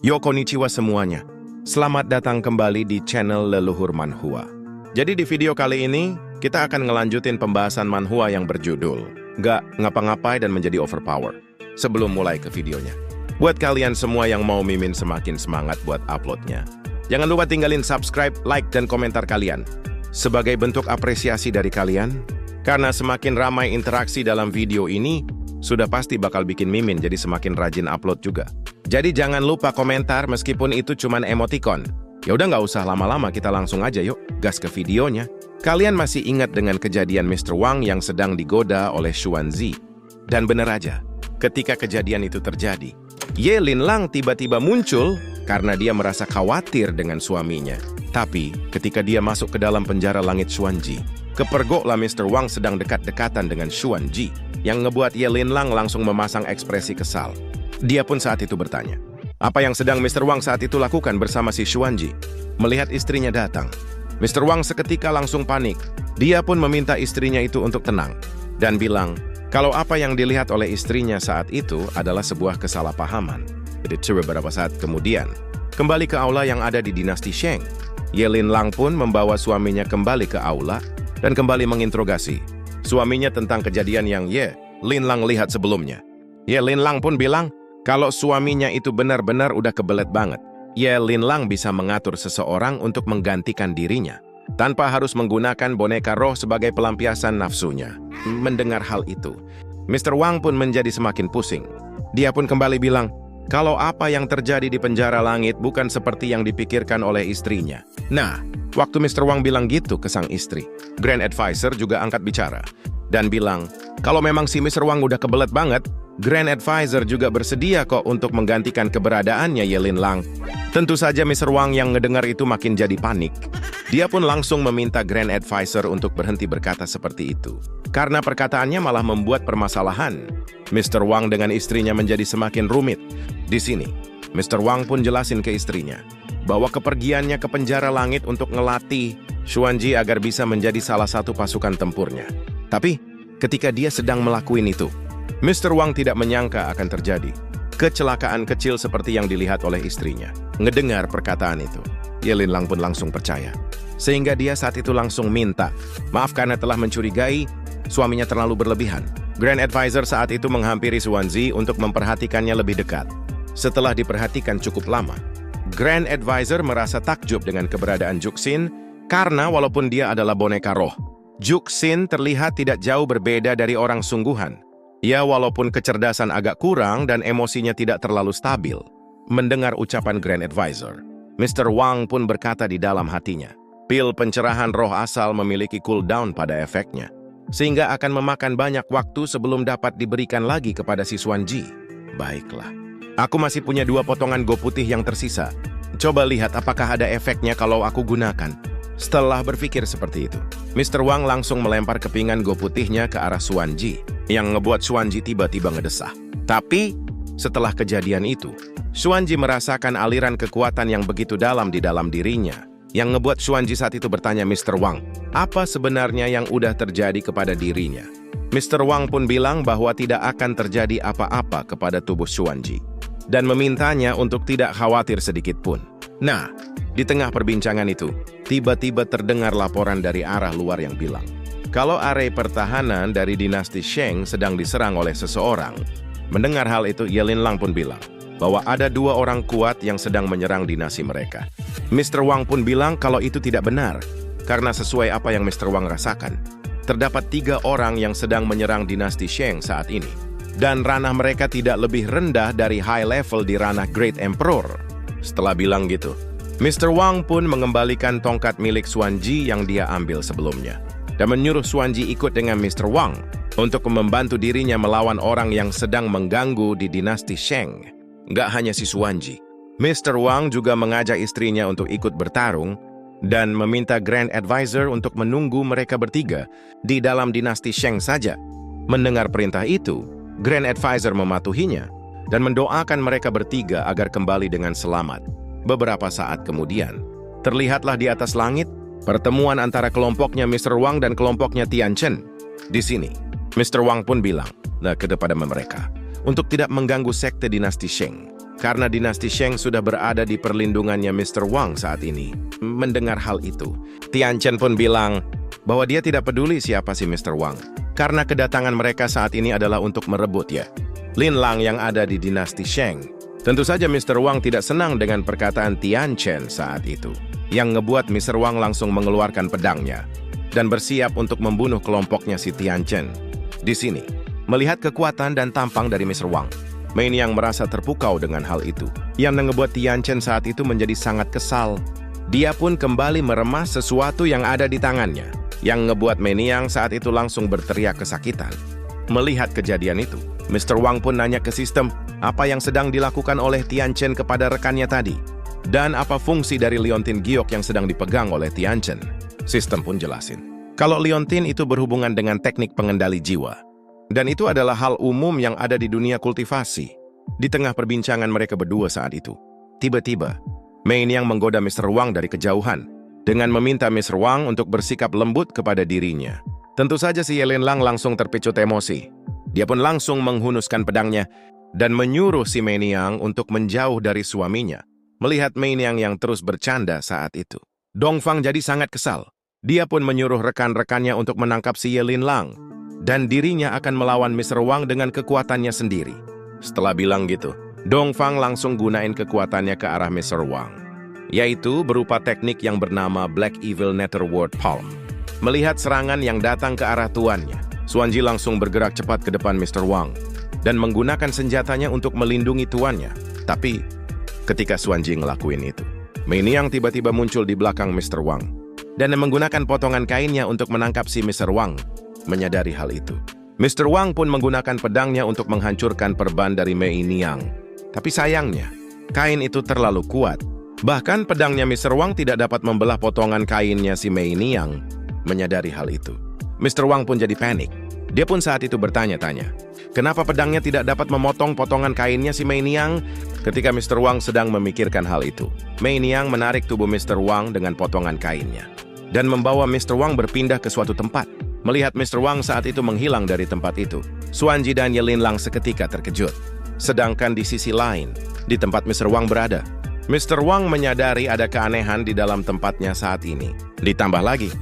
Yo konnichiwa semuanya. Selamat datang kembali di channel Leluhur Manhwa. Jadi di video kali ini, kita akan ngelanjutin pembahasan manhwa yang berjudul Nggak Ngapa-Ngapai dan Menjadi Overpower. Sebelum mulai ke videonya, buat kalian semua yang mau Mimin semakin semangat buat uploadnya, jangan lupa tinggalin subscribe, like, dan komentar kalian. Sebagai bentuk apresiasi dari kalian, karena semakin ramai interaksi dalam video ini, sudah pasti bakal bikin Mimin jadi semakin rajin upload juga. Jadi jangan lupa komentar meskipun itu cuman emoticon. Ya udah nggak usah lama-lama, kita langsung aja yuk, gas ke videonya. Kalian masih ingat dengan kejadian Mr. Wang yang sedang digoda oleh Xuanzi? Dan bener aja, ketika kejadian itu terjadi, Ye Linlang tiba-tiba muncul karena dia merasa khawatir dengan suaminya. Tapi ketika dia masuk ke dalam penjara langit Xuanji, kepergoklah Mr. Wang sedang dekat-dekatan dengan Xuanji, yang ngebuat Ye Linlang langsung memasang ekspresi kesal. Dia pun saat itu bertanya, apa yang sedang Mr. Wang saat itu lakukan bersama si Xuanji? Melihat istrinya datang, Mr. Wang seketika langsung panik. Dia pun meminta istrinya itu untuk tenang, dan bilang kalau apa yang dilihat oleh istrinya saat itu adalah sebuah kesalahpahaman. Jadi beberapa saat kemudian, kembali ke aula yang ada di dinasti Sheng, Ye Linlang pun membawa suaminya kembali ke aula dan kembali menginterogasi suaminya tentang kejadian yang Ye Linlang lihat sebelumnya. Ye Linlang pun bilang kalau suaminya itu benar-benar udah kebelet banget. Ye Linlang bisa mengatur seseorang untuk menggantikan dirinya, tanpa harus menggunakan boneka roh sebagai pelampiasan nafsunya. Mendengar hal itu, Mr. Wang pun menjadi semakin pusing. Dia pun kembali bilang, kalau apa yang terjadi di penjara langit bukan seperti yang dipikirkan oleh istrinya. Nah, waktu Mr. Wang bilang gitu ke sang istri, Grand Advisor juga angkat bicara dan bilang, kalau memang si Mr. Wang udah kebelet banget, Grand Advisor juga bersedia kok untuk menggantikan keberadaannya Ye Linlang. Tentu saja Mr. Wang yang ngedengar itu makin jadi panik. Dia pun langsung meminta Grand Advisor untuk berhenti berkata seperti itu, karena perkataannya malah membuat permasalahan Mr. Wang dengan istrinya menjadi semakin rumit. Di sini, Mr. Wang pun jelasin ke istrinya bahwa kepergiannya ke penjara langit untuk ngelatih Xuanji agar bisa menjadi salah satu pasukan tempurnya. Tapi, ketika dia sedang melakukan itu, Mr. Wang tidak menyangka akan terjadi kecelakaan kecil seperti yang dilihat oleh istrinya. Ngedengar perkataan itu, Ye Linlang pun langsung percaya. Sehingga dia saat itu langsung minta maaf karena telah mencurigai suaminya terlalu berlebihan. Grand Advisor saat itu menghampiri Xuanzi untuk memperhatikannya lebih dekat. Setelah diperhatikan cukup lama, Grand Advisor merasa takjub dengan keberadaan Juxin karena walaupun dia adalah boneka roh, Juxin terlihat tidak jauh berbeda dari orang sungguhan. Ya, walaupun kecerdasan agak kurang dan emosinya tidak terlalu stabil. Mendengar ucapan Grand Advisor, Mr. Wang pun berkata di dalam hatinya, pil pencerahan roh asal memiliki cooldown pada efeknya, sehingga akan memakan banyak waktu sebelum dapat diberikan lagi kepada si Xuanji. Baiklah, aku masih punya 2 potongan go putih yang tersisa. Coba lihat apakah ada efeknya kalau aku gunakan. Setelah berpikir seperti itu, Mr. Wang langsung melempar kepingan go putihnya ke arah Xuanji, yang ngebuat Xuanji tiba-tiba ngedesah. Tapi, setelah kejadian itu, Xuanji merasakan aliran kekuatan yang begitu dalam di dalam dirinya, yang ngebuat Xuanji saat itu bertanya Mr. Wang, apa sebenarnya yang udah terjadi kepada dirinya? Mr. Wang pun bilang bahwa tidak akan terjadi apa-apa kepada tubuh Xuanji, dan memintanya untuk tidak khawatir sedikit pun. Nah, di tengah perbincangan itu, tiba-tiba terdengar laporan dari arah luar yang bilang, kalau area pertahanan dari dinasti Sheng sedang diserang oleh seseorang. Mendengar hal itu, Ye Linlang pun bilang bahwa ada 2 orang kuat yang sedang menyerang dinasti mereka. Mr. Wang pun bilang kalau itu tidak benar, karena sesuai apa yang Mr. Wang rasakan, terdapat 3 orang yang sedang menyerang dinasti Sheng saat ini. Dan ranah mereka tidak lebih rendah dari high level di ranah Great Emperor. Setelah bilang gitu, Mr. Wang pun mengembalikan tongkat milik Xuanji yang dia ambil sebelumnya, dan menyuruh Xuanji ikut dengan Mr. Wang untuk membantu dirinya melawan orang yang sedang mengganggu di dinasti Sheng. Nggak hanya si Xuanji, Mr. Wang juga mengajak istrinya untuk ikut bertarung dan meminta Grand Advisor untuk menunggu mereka bertiga di dalam dinasti Sheng saja. Mendengar perintah itu, Grand Advisor mematuhinya dan mendoakan mereka bertiga agar kembali dengan selamat. Beberapa saat kemudian, terlihatlah di atas langit pertemuan antara kelompoknya Mr. Wang dan kelompoknya Tian Chen. Di sini, Mr. Wang pun bilang kepada mereka untuk tidak mengganggu sekte dinasti Sheng, karena dinasti Sheng sudah berada di perlindungannya Mr. Wang saat ini. Mendengar hal itu, Tian Chen pun bilang bahwa dia tidak peduli siapa si Mr. Wang, karena kedatangan mereka saat ini adalah untuk merebut Lin Lang yang ada di dinasti Sheng. Tentu saja Mr. Wang tidak senang dengan perkataan Tian Chen saat itu, yang ngebuat Mr. Wang langsung mengeluarkan pedangnya dan bersiap untuk membunuh kelompoknya si Tian Chen. Di sini, melihat kekuatan dan tampang dari Mr. Wang, Mei Niang merasa terpukau dengan hal itu, yang ngebuat Tian Chen saat itu menjadi sangat kesal. Dia pun kembali meremas sesuatu yang ada di tangannya, yang ngebuat Mei Niang saat itu langsung berteriak kesakitan. Melihat kejadian itu, Mr. Wang pun nanya ke sistem apa yang sedang dilakukan oleh Tian Chen kepada rekannya tadi, dan apa fungsi dari liontin giok yang sedang dipegang oleh Tian Chen. Sistem pun jelasin kalau liontin itu berhubungan dengan teknik pengendali jiwa, dan itu adalah hal umum yang ada di dunia kultivasi. Di tengah perbincangan mereka berdua saat itu, tiba-tiba Mei Niang menggoda Mr. Wang dari kejauhan dengan meminta Mr. Wang untuk bersikap lembut kepada dirinya. Tentu saja si Lin Lang langsung terpicut emosi. Dia pun langsung menghunuskan pedangnya dan menyuruh si Mei Niang untuk menjauh dari suaminya. Melihat Mei Niang yang terus bercanda saat itu, Dongfang jadi sangat kesal. Dia pun menyuruh rekan-rekannya untuk menangkap si Lin Lang, dan dirinya akan melawan Mr. Wang dengan kekuatannya sendiri. Setelah bilang gitu, Dongfang langsung gunain kekuatannya ke arah Mr. Wang, yaitu berupa teknik yang bernama Black Evil Netherworld Palm. Melihat serangan yang datang ke arah tuannya, Xuanji langsung bergerak cepat ke depan Mr. Wang dan menggunakan senjatanya untuk melindungi tuannya. Tapi, ketika Xuanji ngelakuin itu, Mei Niang tiba-tiba muncul di belakang Mr. Wang dan menggunakan potongan kainnya untuk menangkap si Mr. Wang. Menyadari hal itu, Mr. Wang pun menggunakan pedangnya untuk menghancurkan perban dari Mei Niang. Tapi sayangnya, kain itu terlalu kuat. Bahkan pedangnya Mr. Wang tidak dapat membelah potongan kainnya si Mei Niang. Menyadari hal itu, Mr. Wang pun jadi panik. Dia pun saat itu bertanya-tanya, kenapa pedangnya tidak dapat memotong potongan kainnya si Mei Niang? Ketika Mr. Wang sedang memikirkan hal itu, Mei Niang menarik tubuh Mr. Wang dengan potongan kainnya dan membawa Mr. Wang berpindah ke suatu tempat. Melihat Mr. Wang saat itu menghilang dari tempat itu, Xuanji dan Lin Lang seketika terkejut. Sedangkan di sisi lain, di tempat Mr. Wang berada, Mr. Wang menyadari ada keanehan di dalam tempatnya saat ini. Ditambah lagi,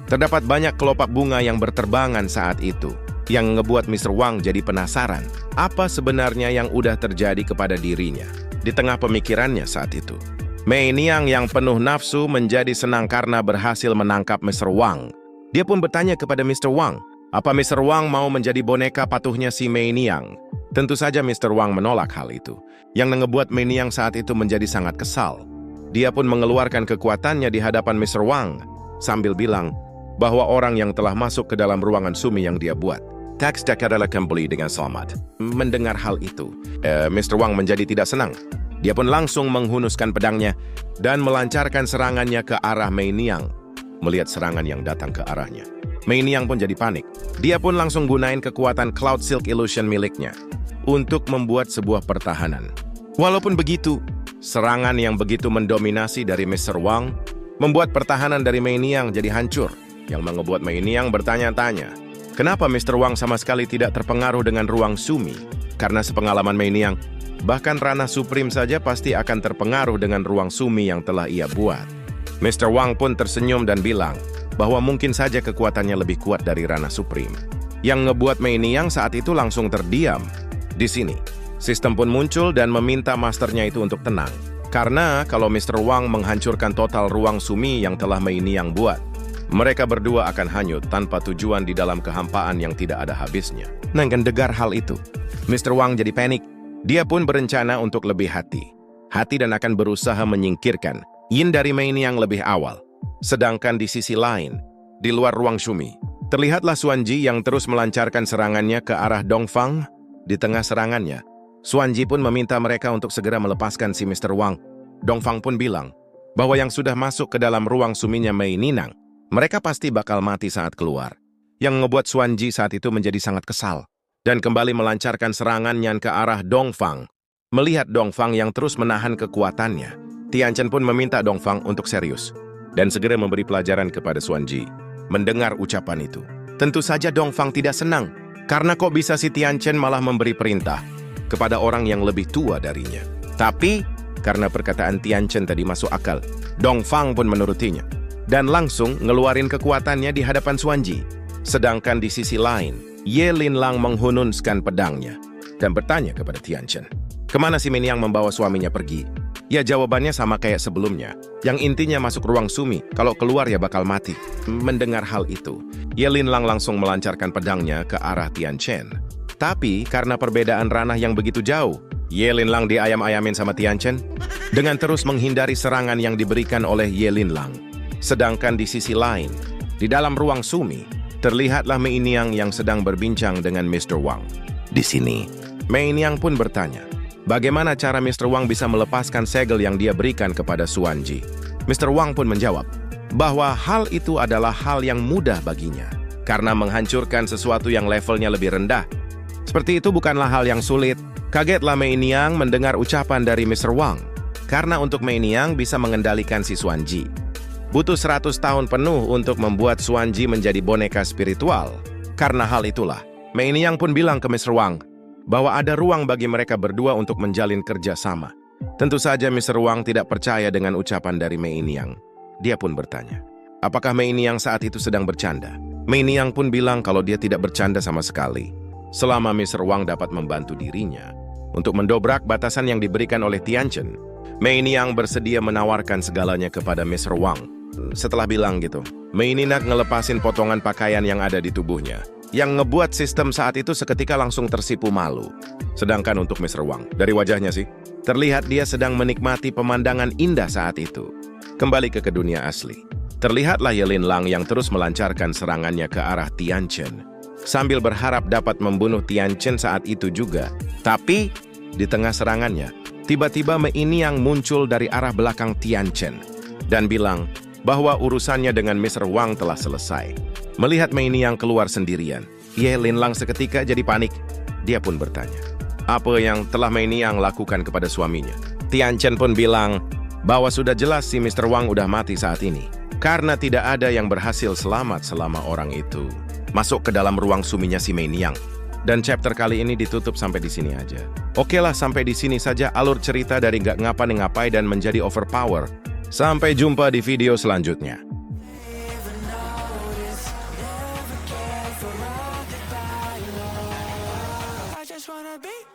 terdapat banyak kelopak bunga yang berterbangan saat itu, yang ngebuat Mr. Wang jadi penasaran apa sebenarnya yang udah terjadi kepada dirinya. Di tengah pemikirannya saat itu, Mei Niang yang penuh nafsu menjadi senang karena berhasil menangkap Mr. Wang. Dia pun bertanya kepada Mr. Wang, apa Mr. Wang mau menjadi boneka patuhnya si Mei Niang? Tentu saja Mr. Wang menolak hal itu, yang ngebuat Mei Niang saat itu menjadi sangat kesal. Dia pun mengeluarkan kekuatannya di hadapan Mr. Wang, sambil bilang bahwa orang yang telah masuk ke dalam ruangan sumi yang dia buat, teks deck adalah kembali dengan selamat. Mendengar hal itu, Mr. Wang menjadi tidak senang. Dia pun langsung menghunuskan pedangnya dan melancarkan serangannya ke arah Mei Niang. Melihat serangan yang datang ke arahnya, Mei Niang pun jadi panik. Dia pun langsung gunain kekuatan Cloud Silk Illusion miliknya untuk membuat sebuah pertahanan. Walaupun begitu, serangan yang begitu mendominasi dari Mr. Wang membuat pertahanan dari Mei Niang jadi hancur, yang membuat Mei Niang bertanya-tanya, kenapa Mr. Wang sama sekali tidak terpengaruh dengan ruang sumi? Karena sepengalaman Mei Niang, bahkan ranah Supreme saja pasti akan terpengaruh dengan ruang sumi yang telah ia buat. Mr. Wang pun tersenyum dan bilang bahwa mungkin saja kekuatannya lebih kuat dari ranah Supreme, yang ngebuat Mei Niang saat itu langsung terdiam. Di sini, sistem pun muncul dan meminta masternya itu untuk tenang, karena kalau Mr. Wang menghancurkan total ruang sumi yang telah Mei Niang buat, mereka berdua akan hanyut tanpa tujuan di dalam kehampaan yang tidak ada habisnya. Mendengar hal itu, Mr. Wang jadi panik. Dia pun berencana untuk lebih hati dan akan berusaha menyingkirkan Yin dari Mei Niang lebih awal. Sedangkan di sisi lain, di luar ruang sumi, terlihatlah Xuanji yang terus melancarkan serangannya ke arah Dongfang. Di tengah serangannya, Xuanji pun meminta mereka untuk segera melepaskan si Mr. Wang. Dongfang pun bilang bahwa yang sudah masuk ke dalam ruang suminya Mei Niang, mereka pasti bakal mati saat keluar. Yang ngebuat Xuanji saat itu menjadi sangat kesal dan kembali melancarkan serangannya ke arah Dongfang. Melihat Dongfang yang terus menahan kekuatannya, Tian Chen pun meminta Dongfang untuk serius dan segera memberi pelajaran kepada Xuanji. Mendengar ucapan itu, tentu saja Dongfang tidak senang, karena kok bisa si Tian Chen malah memberi perintah kepada orang yang lebih tua darinya. Tapi, karena perkataan Tian Chen tadi masuk akal, Dongfang pun menurutinya. Dan langsung ngeluarin kekuatannya di hadapan Xuanji. Sedangkan di sisi lain, Ye Linlang menghunuskan pedangnya dan bertanya kepada Tian Chen, kemana si Miniang membawa suaminya pergi? Ya jawabannya sama kayak sebelumnya, yang intinya masuk ruang sumi, kalau keluar ya bakal mati. Mendengar hal itu, Ye Linlang langsung melancarkan pedangnya ke arah Tian Chen. Tapi karena perbedaan ranah yang begitu jauh, Ye Linlang diayam-ayamin sama Tian Chen dengan terus menghindari serangan yang diberikan oleh Ye Linlang. Sedangkan di sisi lain, di dalam ruang sumi, terlihatlah Mei Niang yang sedang berbincang dengan Mr. Wang. Di sini, Mei Niang pun bertanya, bagaimana cara Mr. Wang bisa melepaskan segel yang dia berikan kepada Xuanji? Mr. Wang pun menjawab bahwa hal itu adalah hal yang mudah baginya, karena menghancurkan sesuatu yang levelnya lebih rendah. Seperti itu bukanlah hal yang sulit. Kagetlah Mei Niang mendengar ucapan dari Mr. Wang, karena untuk Mei Niang bisa mengendalikan si Xuanji butuh 100 tahun penuh untuk membuat Xuanji menjadi boneka spiritual. Karena hal itulah, Mei Niang pun bilang ke Mr. Wang bahwa ada ruang bagi mereka berdua untuk menjalin kerja sama. Tentu saja Mr. Wang tidak percaya dengan ucapan dari Mei Niang. Dia pun bertanya, apakah Mei Niang saat itu sedang bercanda? Mei Niang pun bilang kalau dia tidak bercanda sama sekali. Selama Mr. Wang dapat membantu dirinya untuk mendobrak batasan yang diberikan oleh Tian Chen, Mei Niang bersedia menawarkan segalanya kepada Mr. Wang. Setelah bilang gitu, Mei Niang ngelepasin potongan pakaian yang ada di tubuhnya, yang ngebuat sistem saat itu seketika langsung tersipu malu. Sedangkan untuk Mr. Wang, dari wajahnya sih, terlihat dia sedang menikmati pemandangan indah saat itu. Kembali ke dunia asli, terlihatlah Ye Linlang yang terus melancarkan serangannya ke arah Tian Chen, sambil berharap dapat membunuh Tian Chen saat itu juga. Tapi, di tengah serangannya, tiba-tiba Mei Niang muncul dari arah belakang Tian Chen dan bilang bahwa urusannya dengan Mr. Wang telah selesai. Melihat Mei Niang keluar sendirian, Ye Linlang seketika jadi panik. Dia pun bertanya, apa yang telah Mei Niang lakukan kepada suaminya? Tian Chen pun bilang bahwa sudah jelas si Mr. Wang udah mati saat ini, karena tidak ada yang berhasil selamat selama orang itu masuk ke dalam ruang suminya si Mei Niang. Dan chapter kali ini ditutup sampai di sini aja. Oke lah, sampai di sini saja alur cerita dari nggak ngapa-ngapai dan menjadi overpower. Sampai jumpa di video selanjutnya. I just wanna be